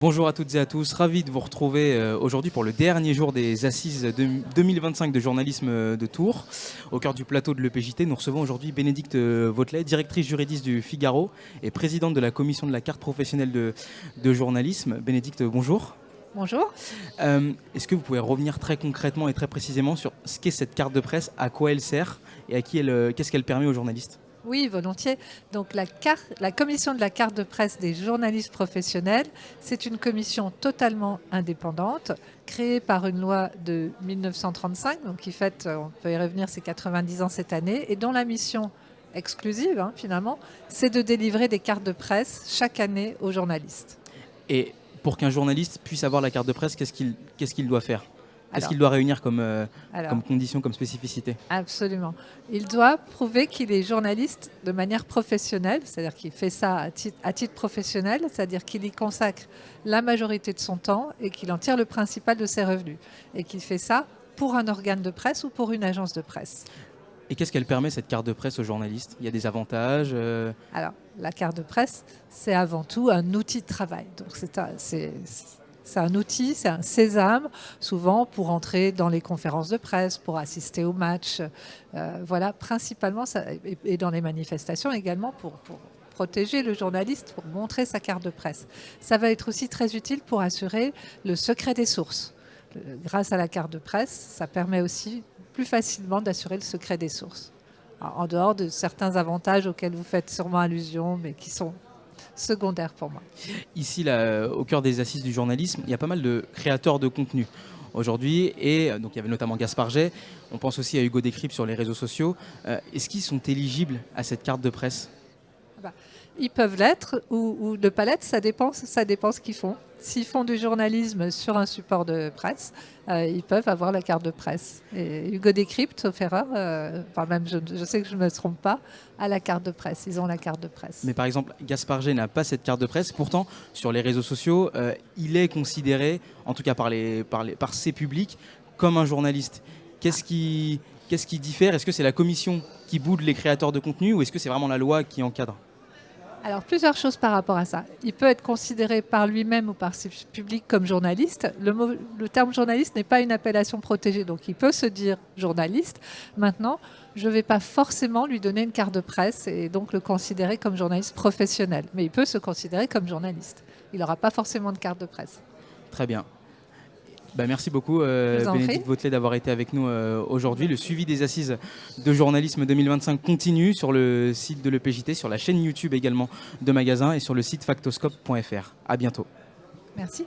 Bonjour à toutes et à tous, ravi de vous retrouver aujourd'hui pour le dernier jour des Assises 2025 de journalisme de Tours. Au cœur du plateau de l'EPJT, nous recevons aujourd'hui Bénédicte Vautelet, directrice juridique du Figaro et présidente de la commission de la carte professionnelle de journalisme. Bénédicte, bonjour. Bonjour. Est-ce que vous pouvez revenir très concrètement et très précisément sur ce qu'est cette carte de presse, à quoi elle sert et à qui qu'est-ce qu'elle permet aux journalistes ? Oui, volontiers. Donc la commission de la carte de presse des journalistes professionnels, c'est une commission totalement indépendante, créée par une loi de 1935, donc qui fête, on peut y revenir, c'est 90 ans cette année, et dont la mission exclusive, finalement, c'est de délivrer des cartes de presse chaque année aux journalistes. Et pour qu'un journaliste puisse avoir la carte de presse, qu'est-ce qu'il doit faire ? Qu'est-ce Alors, qu'il doit réunir comme alors, condition, comme spécificité ? Absolument. Il doit prouver qu'il est journaliste de manière professionnelle, c'est-à-dire qu'il fait ça à titre professionnel, c'est-à-dire qu'il y consacre la majorité de son temps et qu'il en tire le principal de ses revenus. Et qu'il fait ça pour un organe de presse ou pour une agence de presse. Et qu'est-ce qu'elle permet, cette carte de presse, aux journalistes ? Il y a des avantages Alors, la carte de presse, c'est avant tout un outil de travail. Donc, c'est un outil, c'est un sésame, souvent pour entrer dans les conférences de presse, pour assister aux matchs, voilà, principalement, et dans les manifestations également, pour protéger le journaliste, pour montrer sa carte de presse. Ça va être aussi très utile pour assurer le secret des sources. Grâce à la carte de presse, ça permet aussi plus facilement d'assurer le secret des sources. Alors, en dehors de certains avantages auxquels vous faites sûrement allusion, mais qui sont secondaires pour moi. Ici, là, au cœur des assises du journalisme, il y a pas mal de créateurs de contenu aujourd'hui. Et donc, il y avait notamment Gaspard Jay. On pense aussi à Hugo Décrypte sur les réseaux sociaux. Est-ce qu'ils sont éligibles à cette carte de presse ? Ils peuvent l'être ou ne pas l'être, ça dépend ce qu'ils font. S'ils font du journalisme sur un support de presse, ils peuvent avoir la carte de presse. Et Hugo Décrypte, sauf erreur, je sais que je ne me trompe pas, a la carte de presse. Ils ont la carte de presse. Mais par exemple, Gaspard Jay n'a pas cette carte de presse. Pourtant, sur les réseaux sociaux, il est considéré, en tout cas par ses publics, comme un journaliste. Qu'est-ce qui diffère ? Est-ce que c'est la commission qui boude les créateurs de contenu ou est-ce que c'est vraiment la loi qui encadre ? Alors, plusieurs choses par rapport à ça. Il peut être considéré par lui-même ou par ses publics comme journaliste. Le terme journaliste n'est pas une appellation protégée, donc il peut se dire journaliste. Maintenant, je ne vais pas forcément lui donner une carte de presse et donc le considérer comme journaliste professionnel. Mais il peut se considérer comme journaliste. Il n'aura pas forcément de carte de presse. Très bien. Merci beaucoup Bénédicte Vautelet d'avoir été avec nous aujourd'hui. Le suivi des assises de journalisme 2025 continue sur le site de l'EPJT, sur la chaîne YouTube également de Magasin et sur le site factoscope.fr. À bientôt. Merci.